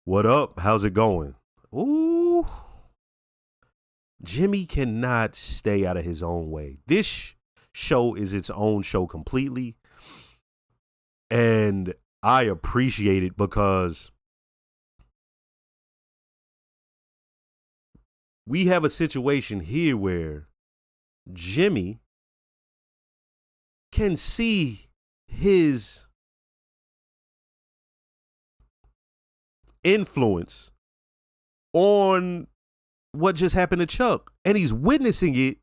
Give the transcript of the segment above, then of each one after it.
What up? How's it going? Ooh. Jimmy cannot stay out of his own way. This show is its own show completely. And I appreciate it because we have a situation here where Jimmy can see his influence on what just happened to Chuck, and he's witnessing it,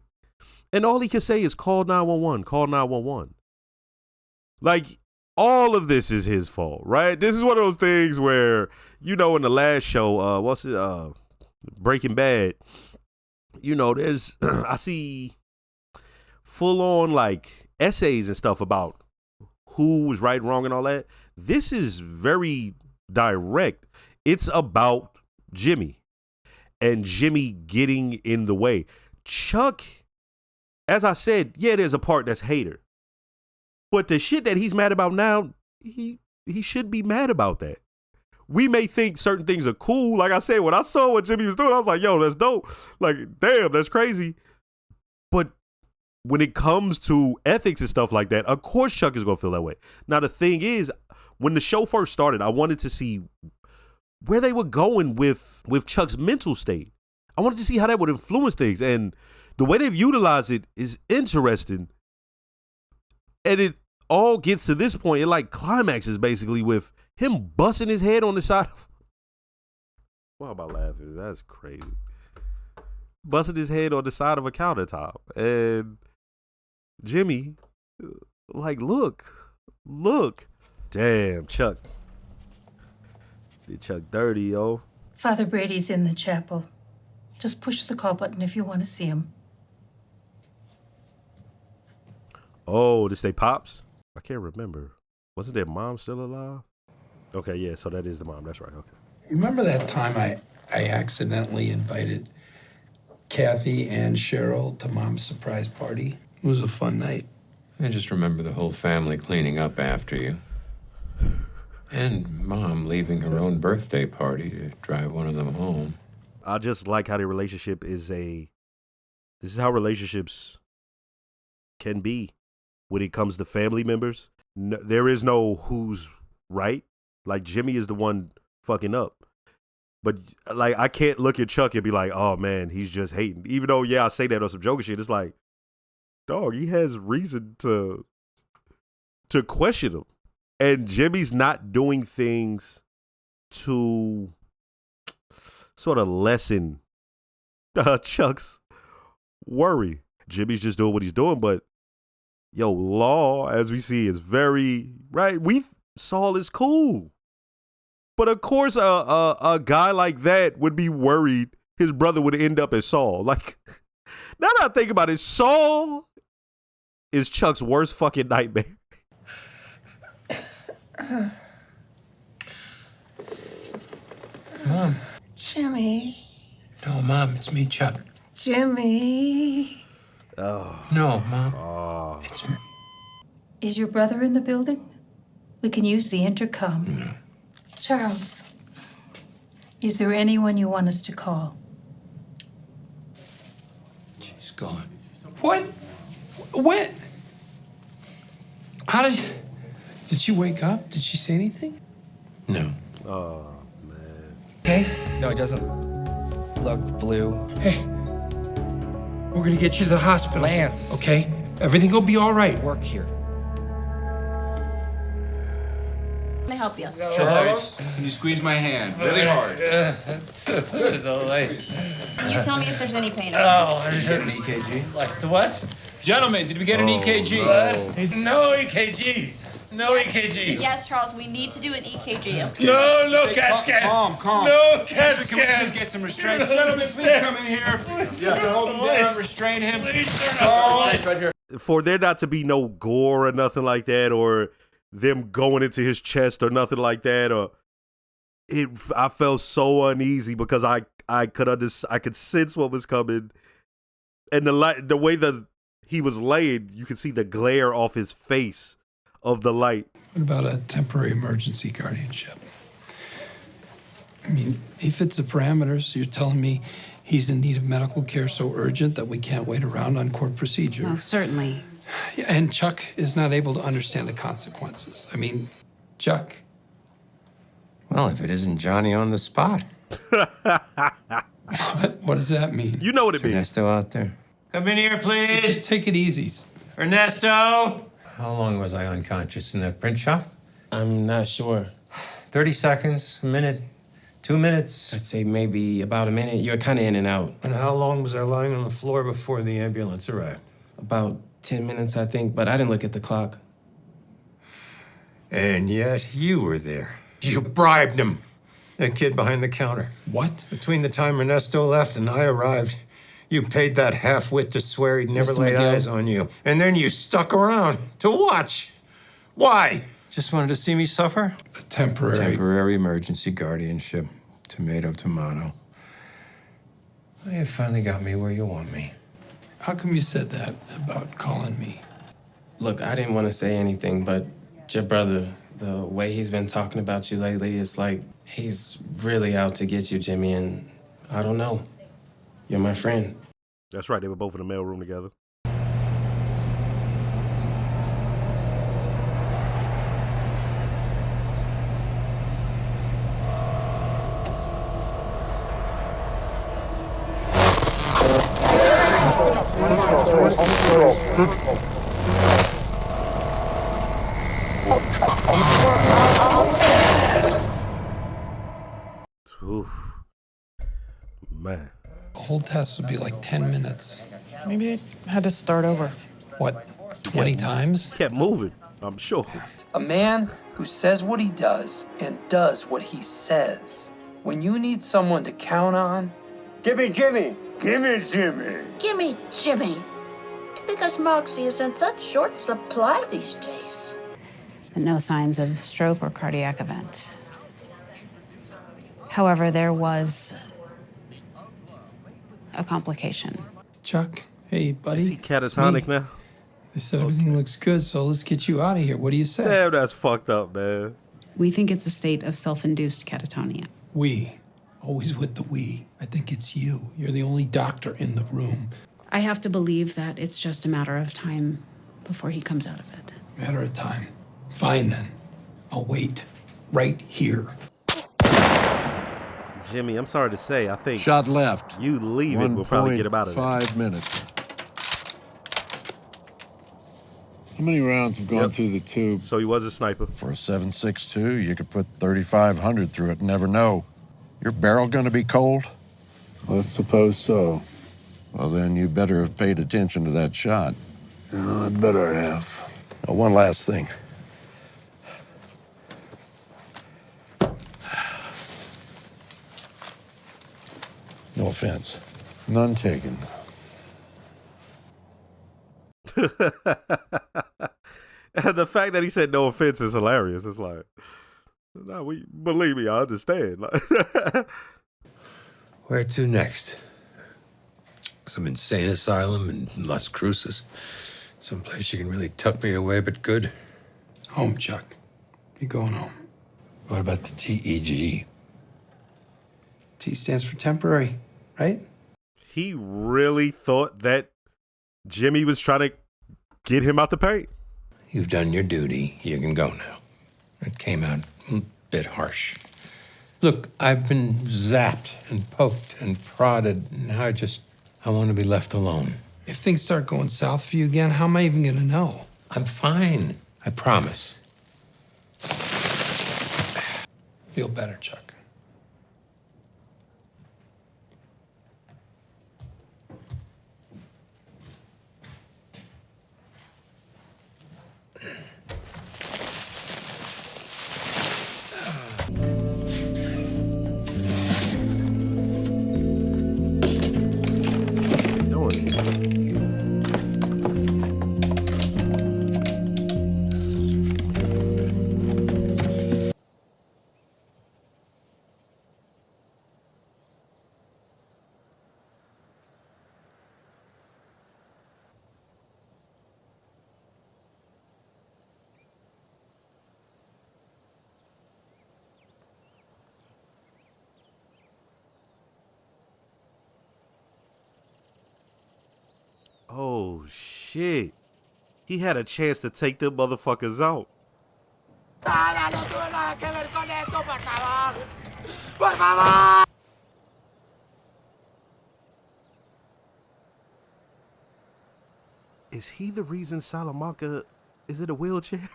and all he can say is call 911, call 911. Like, all of this is his fault, right? This is one of those things where, in the last show, Breaking Bad, there's I see full on like essays and stuff about who was right, wrong, and all that. This is very direct. It's about Jimmy and Jimmy getting in the way. Chuck, as I said, yeah, there's a part that's hater, but the shit that he's mad about now, he should be mad about that. We may think certain things are cool. Like I said, when I saw what Jimmy was doing, I was like, yo, that's dope. Like, damn, that's crazy. But when it comes to ethics and stuff like that, of course Chuck is going to feel that way. Now, the thing is, when the show first started, I wanted to see where they were going with Chuck's mental state. I wanted to see how that would influence things. And the way they've utilized it is interesting. And it all gets to this point. It like climaxes basically with him busting his head on the side of... Why am I laughing? That's crazy. Busting his head on the side of a countertop. And Jimmy, like, look. Damn, Chuck. Did Chuck dirty, yo. Father Brady's in the chapel. Just push the call button if you want to see him. Oh, this they Pops? I can't remember. Wasn't their mom still alive? Okay, yeah, so that is the mom. That's right, okay. Remember that time I accidentally invited Kathy and Cheryl to Mom's surprise party? It was a fun night. I just remember the whole family cleaning up after you. And Mom leaving her own birthday party to drive one of them home. I just like how the relationship is this is how relationships can be when it comes to family members. No, there is no who's right. Like, Jimmy is the one fucking up. But, like, I can't look at Chuck and be like, oh, man, he's just hating. Even though, yeah, I say that on some joking shit. It's like, dog, he has reason to question him. And Jimmy's not doing things to sort of lessen Chuck's worry. Jimmy's just doing what he's doing. But, yo, Law, as we see, is very, right? Saul is cool. But, of course, a guy like that would be worried his brother would end up as Saul. Like, now that I think about it, Saul is Chuck's worst fucking nightmare. Mom. Jimmy. No, Mom, it's me, Chuck. Jimmy. Oh. No, Mom. Oh. It's me. Is your brother in the building? We can use the intercom. No. Charles, is there anyone you want us to call? She's gone. What? When? How did she wake up? Did she say anything? No. Oh, man. Hey? No, it doesn't look blue. Hey. We're gonna get you to the hospital. Lance. Okay? Everything will be all right. Work here. Can I help you? Charles, can you squeeze my hand really hard? Can you tell me if there's any pain? Did you get an EKG? Like what? Gentlemen, did we get an EKG? No EKG. No EKG. Yes, Charles, we need to do an EKG. Okay. No CAT scan. Calm. No CAT Can we scan. just get some restraint? Gentlemen, please come in here. Yeah, hold him down, restrain him. Please turn off the lights right here. For there not to be no gore or nothing like that, or them going into his chest or nothing like that, or I felt so uneasy because I could sense what was coming, and the way that he was laying, you could see the glare off his face of the light. What about a temporary emergency guardianship? I mean, he fits the parameters. You're telling me he's in need of medical care so urgent that we can't wait around on court procedure. Oh, certainly. Yeah, and Chuck is not able to understand the consequences. I mean, Chuck. Well, if it isn't Johnny on the spot. What does that mean? You know what it means. Ernesto out there? Come in here, please. Just take it easy. Ernesto! How long was I unconscious in that print shop? I'm not sure. 30 seconds, a minute, 2 minutes. I'd say maybe about a minute. You were kind of in and out. And how long was I lying on the floor before the ambulance arrived? About 10 minutes, I think, but I didn't look at the clock. And yet you were there. You bribed him. That kid behind the counter. What? Between the time Ernesto left and I arrived, you paid that half-wit to swear he'd never Mr. laid McGill. eyes on you. And then you stuck around to watch. Why? Just wanted to see me suffer? A temporary. Temporary emergency guardianship. Tomato, tomato. Well, you finally got me where you want me. How come you said that about calling me? Look, I didn't want to say anything, but your brother, the way he's been talking about you lately, it's like he's really out to get you, Jimmy, and I don't know. You're my friend. That's right. They were both in the mailroom together. Oof. Man. The whole test would be like 10 minutes. Maybe they had to start over. What, 20 times? Kept moving, I'm sure. A man who says what he does and does what he says. When you need someone to count on, Give me Jimmy. Give me Jimmy. Gimme Jimmy. Because Moxie is in such short supply these days. And no signs of stroke or cardiac event. However, there was a complication. Chuck, hey, buddy. Is he it's catatonic me. now? They said everything looks good, so let's get you out of here. What do you say? Damn, that's fucked up, man. We think it's a state of self-induced catatonia. We. Always with the we. I think it's you. You're the only doctor in the room. I have to believe that it's just a matter of time before he comes out of it. Matter of time. Fine then. I'll wait. Right here. Jimmy, I'm sorry to say, I think Shot left. you leaving will probably get him out of there. 5 minutes. How many rounds have gone through the tube? So he was a sniper. For a 7.62, you could put 3,500 through it and never know. Your barrel gonna be cold? Let's suppose so. Well, then you better have paid attention to that shot. I'd better have. Now, one last thing. No offense. None taken. The fact that he said no offense is hilarious. It's like, no, believe me, I understand. Like, Where to next? Some insane asylum in Las Cruces. Someplace you can really tuck me away but good. Home, Chuck. You're going home. What about the TEG? T stands for temporary, right? he really thought that Jimmy was trying to get him out the paint. You've done your duty. You can go now. It came out a bit harsh. Look, I've been zapped and poked and prodded. Now I want to be left alone. If things start going south for you again, how am I even gonna know? I'm fine. I promise. Feel better, Chuck. shit. He had a chance to take them motherfuckers out. Is he the reason Salamanca is in a wheelchair?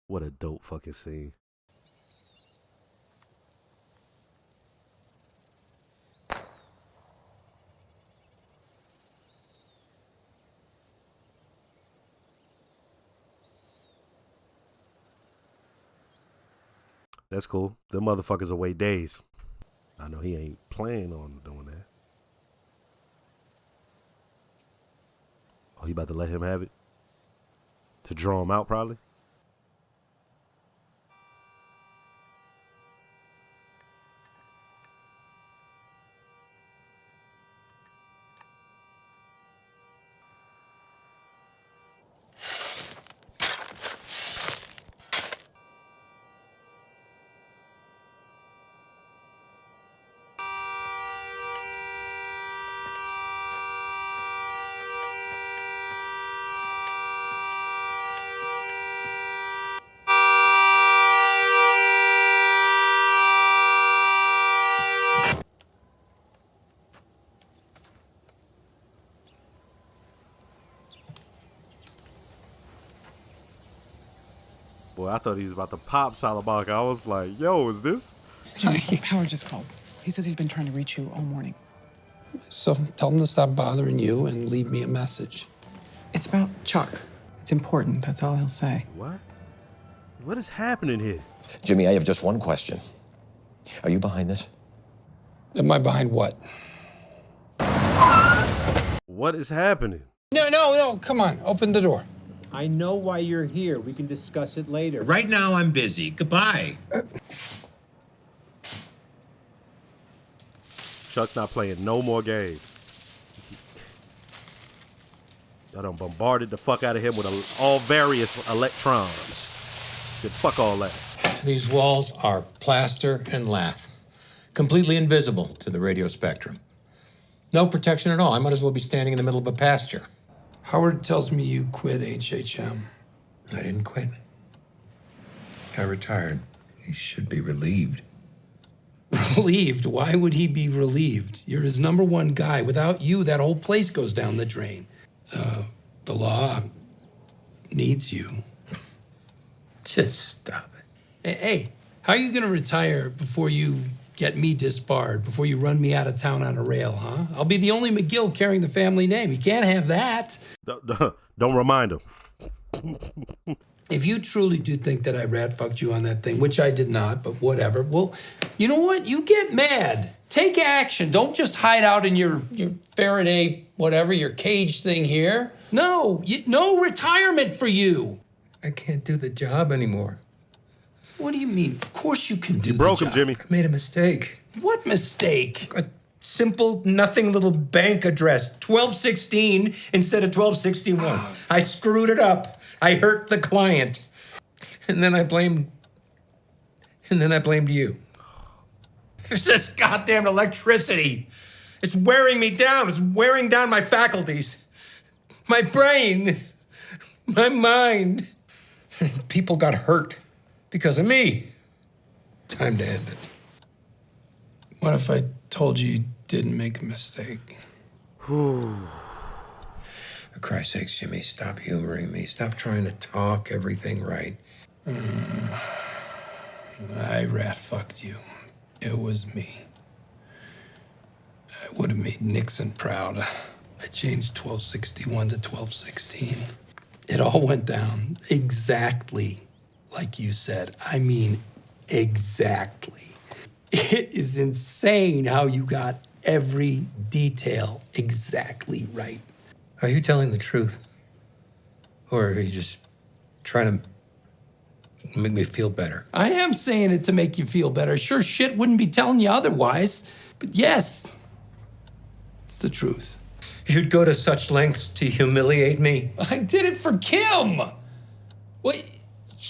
What a dope fucking scene. That's cool. Them motherfuckers away days. I know he ain't planning on doing that. Oh, you about to let him have it? To draw him out, probably? Boy, I thought he was about to pop Salamanca. I was like, yo, is this? Jimmy, Howard just called. He says he's been trying to reach you all morning. So tell him to stop bothering you and leave me a message. It's about Chuck. It's important, that's all he'll say. What? What is happening here? Jimmy, I have just one question. Are you behind this? Am I behind what? What is happening? No, come on, open the door. I know why you're here. We can discuss it later. Right now, I'm busy. Goodbye. Chuck not playing no more games. Y'all done bombarded the fuck out of him with all various electrons. Said, fuck all that. These walls are plaster and lath. Completely invisible to the radio spectrum. No protection at all. I might as well be standing in the middle of a pasture. Howard tells me you quit HHM. I didn't quit. I retired. He should be relieved. Relieved? Why would he be relieved? You're his number one guy. Without you, that whole place goes down the drain. The law needs you. Just stop it. Hey, how are you going to retire before you get me disbarred, before you run me out of town on a rail, huh? I'll be the only McGill carrying the family name. You can't have that. Don't remind him. If you truly do think that I rat-fucked you on that thing, which I did not, but whatever, well, you know what? You get mad. Take action. Don't just hide out in your Faraday, whatever, your cage thing here. No, no retirement for you. I can't do the job anymore. What do you mean? Of course you can do You broke the him, job. Jimmy. I made a mistake. What mistake? A simple, nothing little bank address. 1216 instead of 1261. I screwed it up. I hurt the client. And then I blamed you. It's this goddamn electricity. It's wearing me down. It's wearing down my faculties. My brain. My mind. People got hurt because of me. Time to end it. What if I told you you didn't make a mistake? For Christ's sakes, Jimmy, stop humoring me. Stop trying to talk everything right. I rat-fucked you. It was me. I would have made Nixon proud. I changed 1261 to 1216. It all went down exactly like you said. I mean, exactly. It is insane how you got every detail exactly right. Are you telling the truth? Or are you just trying to make me feel better? I am saying it to make you feel better. Sure shit wouldn't be telling you otherwise. But yes, it's the truth. You'd go to such lengths to humiliate me? I did it for Kim. What?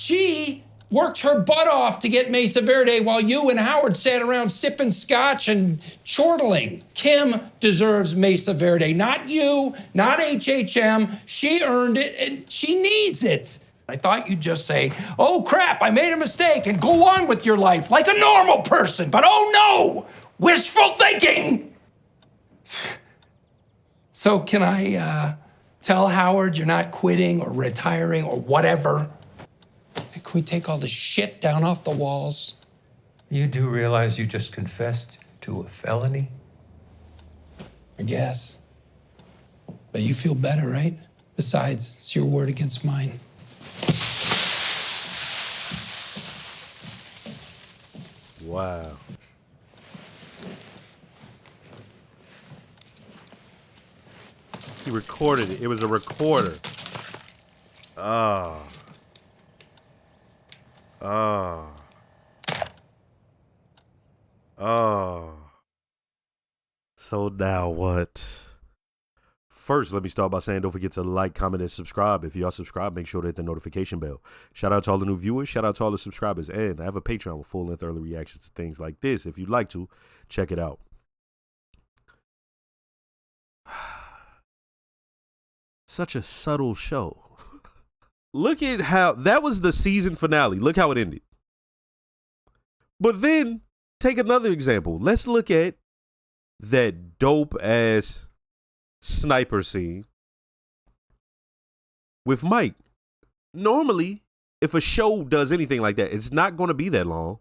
She worked her butt off to get Mesa Verde while you and Howard sat around sipping scotch and chortling. Kim deserves Mesa Verde, not you, not HHM. She earned it and she needs it. I thought you'd just say, oh crap, I made a mistake, and go on with your life like a normal person. But oh no, wishful thinking. So can I tell Howard you're not quitting or retiring or whatever? Can we take all the shit down off the walls? You do realize you just confessed to a felony? I guess. But you feel better, right? Besides, it's your word against mine. Wow. He recorded it. It was a recorder. Oh. Oh. Oh. So now what? First, let me start by saying don't forget to like, comment, and subscribe. If y'all subscribe, make sure to hit the notification bell. Shout out to all the new viewers. Shout out to all the subscribers. And I have a Patreon with full-length early reactions to things like this. If you'd like to, check it out. Such a subtle show. Look at how that was the season finale. Look how it ended. But then take another example. Let's look at that dope ass sniper scene with Mike. Normally, if a show does anything like that, it's not going to be that long.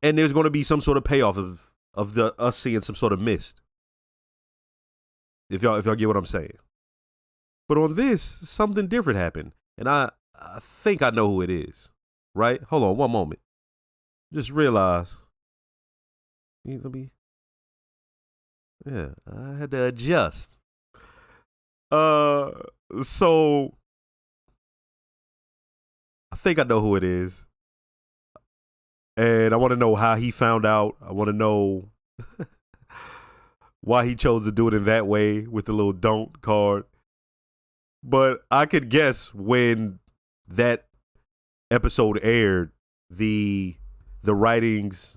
And there's going to be some sort of payoff of us seeing some sort of mist. If y'all get what I'm saying. But on this, something different happened. And I think I know who it is. Right? Hold on one moment. Just realize. Yeah, I had to adjust. So I think I know who it is. And I want to know how he found out. I want to know why he chose to do it in that way with the little don't card. But I could guess when that episode aired, the writings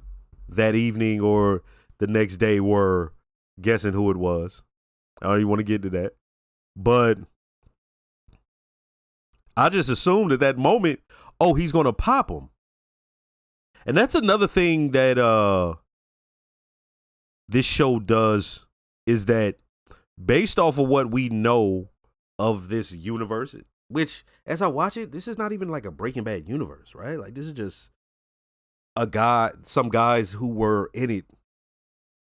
that evening or the next day were guessing who it was. I don't even want to get into that. But I just assumed at that moment, oh, he's going to pop him. And that's another thing that this show does, is that based off of what we know of this universe, which as I watch it, this is not even like a Breaking Bad universe, right? Like this is just some guys who were in it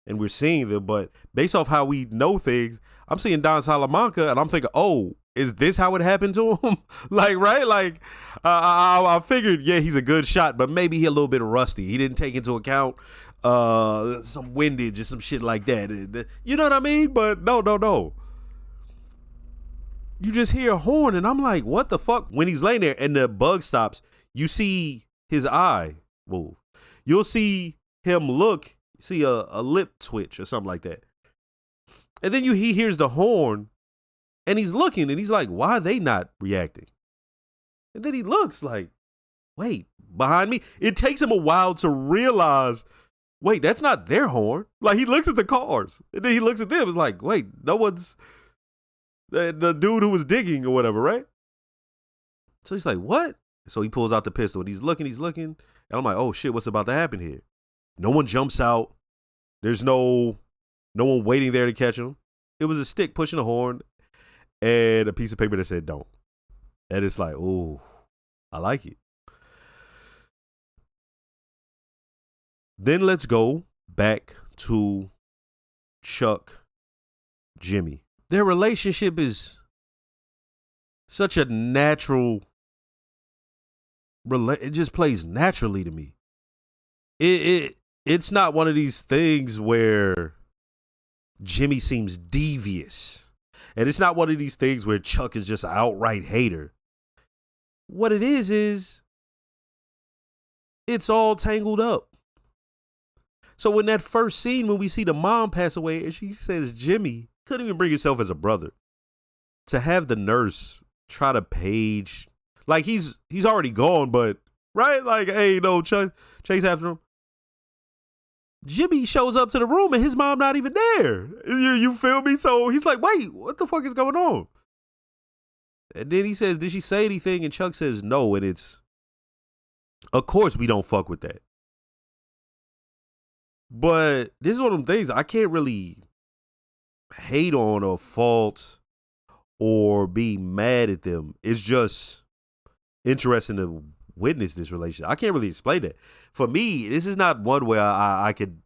and we're seeing them, but based off how we know things, I'm seeing Don Salamanca and I'm thinking, oh, is this how it happened to him? Like, right? Like, I figured, yeah, he's a good shot, but maybe he a little bit rusty. He didn't take into account some windage or some shit like that. You know what I mean? But no. You just hear a horn and I'm like, what the fuck? When he's laying there and the bug stops, you see his eye move. You'll see him look, see a lip twitch or something like that. And then he hears the horn and he's looking and he's like, why are they not reacting? And then he looks like, wait, behind me? It takes him a while to realize, wait, that's not their horn. Like he looks at the cars and then he looks at them. It's like, wait, no one's the dude who was digging or whatever, right? So he's like, what? So he pulls out the pistol and he's looking. And I'm like, oh shit, what's about to happen here? No one jumps out. There's no one waiting there to catch him. It was a stick pushing a horn and a piece of paper that said don't. And it's like, oh, I like it. Then let's go back to Chuck, Jimmy. Their relationship is such a natural, it just plays naturally to me. It's not one of these things where Jimmy seems devious. And it's not one of these things where Chuck is just an outright hater. What it is it's all tangled up. So in that first scene when we see the mom pass away and she says Jimmy couldn't even bring himself as a brother, to have the nurse try to page Like he's already gone, but right? Like, hey, no, chase after him. Jimmy shows up to the room and his mom not even there. You feel me? So he's like, wait, what the fuck is going on? And then he says, did she say anything? And Chuck says no, and it's, of course we don't fuck with that. But this is one of them things I can't really hate on or fault or be mad at them. It's just interesting to witness this relationship. I can't really explain it. For me, this is not one where I could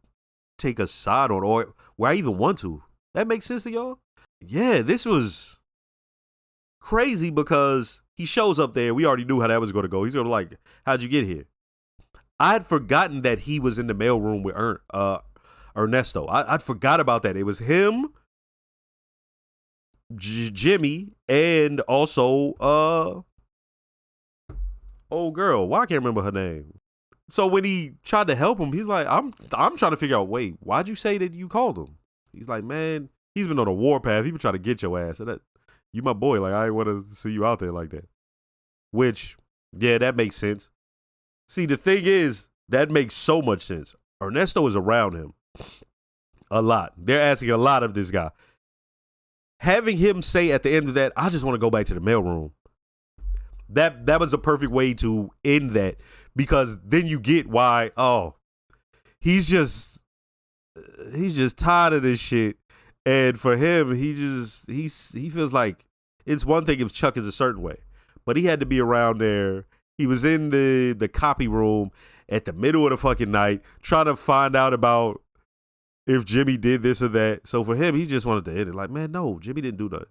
take a side on or where I even want to. That makes sense to y'all? Yeah, this was crazy because he shows up there. We already knew how that was going to go. He's going to like, how'd you get here? I had forgotten that he was in the mailroom with Ernesto. I'd forgot about that. It was him, Jimmy, and also old girl. Why I can't remember her name. So when he tried to help him, he's like, I'm trying to figure out, wait, why'd you say that you called him? He's like, man, he's been on a warpath. He been trying to get your ass. And you my boy. Like, I ain't want to see you out there like that. Which, yeah, that makes sense. See, the thing is, that makes so much sense. Ernesto is around him a lot. They're asking a lot of this guy. Having him say at the end of that, I just want to go back to the mailroom. That was a perfect way to end that, because then you get why, he's just tired of this shit. And for him, he feels like it's one thing if Chuck is a certain way, but he had to be around there. He was in the copy room at the middle of the fucking night trying to find out about if Jimmy did this or that. So for him, he just wanted to end it. Like, man, no, Jimmy didn't do nothing.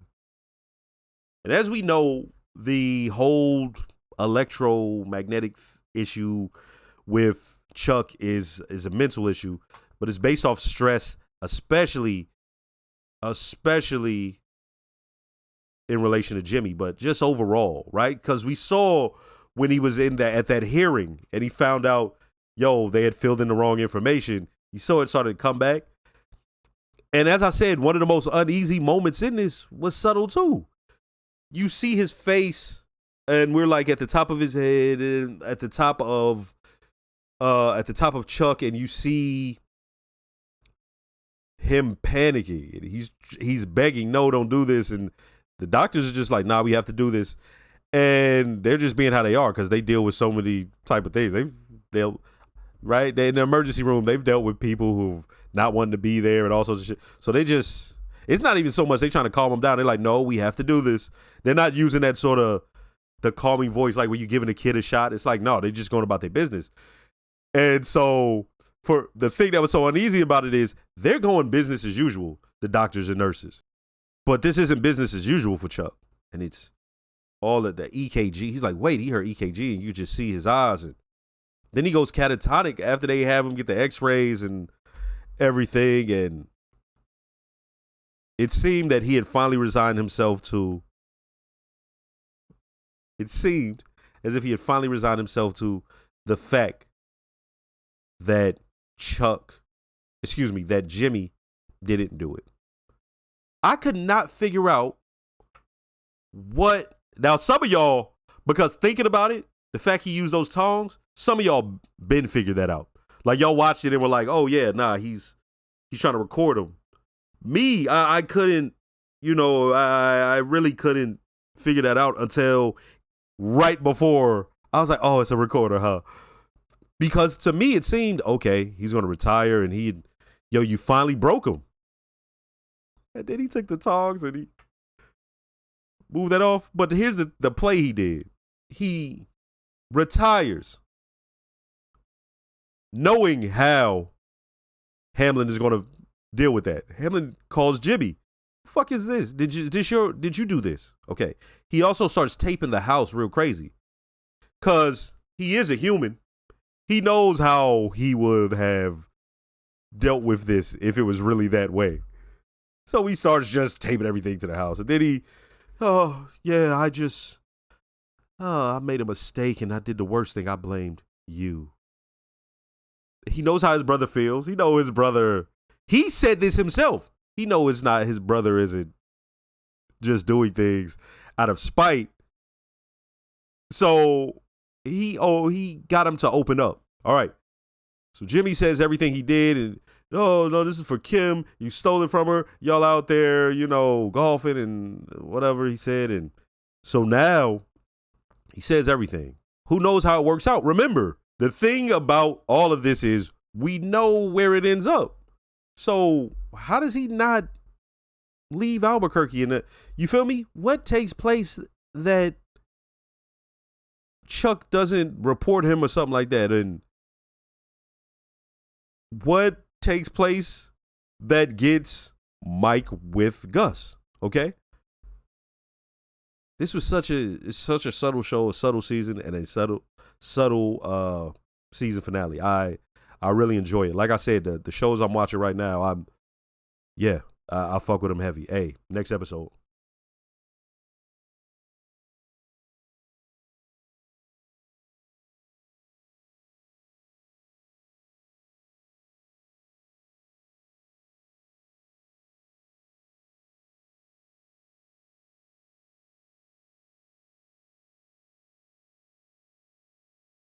And as we know, the whole electromagnetic issue with Chuck is a mental issue, but it's based off stress, especially in relation to Jimmy, but just overall, right? Because we saw when he was at that hearing and he found out, they had filled in the wrong information. You saw it started to come back. And as I said, one of the most uneasy moments in this was subtle too. You see his face, and we're like at the top of his head and at the top of Chuck, and you see him panicking. He's begging, no, don't do this. And the doctors are just like, nah, we have to do this. And they're just being how they are because they deal with so many type of things. They're in the emergency room. They've dealt with people who not wanting to be there and all sorts of shit. So it's not even so much they trying to calm them down. They're like, no, we have to do this. They're not using that sort of the calming voice like when you're giving a kid a shot. It's like, no, they're just going about their business. And so for the thing that was so uneasy about it is they're going business as usual, the doctors and nurses. But this isn't business as usual for Chuck. And it's all of the EKG. He's like, wait, he heard EKG, and you just see his eyes. And then he goes catatonic after they have him get the x-rays and everything. And it seemed that he had finally resigned himself to, it seemed as if he had finally resigned himself to the fact that that Jimmy didn't do it. I could not figure out what. Now, some of y'all, because thinking about it, the fact he used those tongs, some of y'all been figured that out. Like, y'all watched it and were like, oh, yeah, nah, he's trying to record him. Me, I couldn't, I really couldn't figure that out until right before. I was like, oh, it's a recorder, huh? Because to me, it seemed, okay, he's going to retire, and you finally broke him. And then he took the tongs and he moved that off. But here's the play he did. He retires knowing how Hamlin is going to deal with that. Hamlin calls Jimmy. Fuck is this? Did you do this? Okay. He also starts taping the house real crazy. Cause he is a human. He knows how he would have dealt with this if it was really that way. So he starts just taping everything to the house. And then I made a mistake and I did the worst thing. I blamed you. He knows how his brother feels. He knows his brother. He said this himself. He knows it's not his brother isn't just doing things out of spite. So he got him to open up. All right. So Jimmy says everything he did, and no, this is for Kim. You stole it from her. Y'all out there, golfing and whatever he said. And so now he says everything. Who knows how it works out? Remember, the thing about all of this is we know where it ends up. So how does he not leave Albuquerque? You feel me? What takes place that Chuck doesn't report him or something like that? And what takes place that gets Mike with Gus? Okay. This was such a subtle show, a subtle season, and a subtle season finale. I really enjoy it. Like I said, the shows I'm watching right now, I fuck with them heavy. Hey, next episode.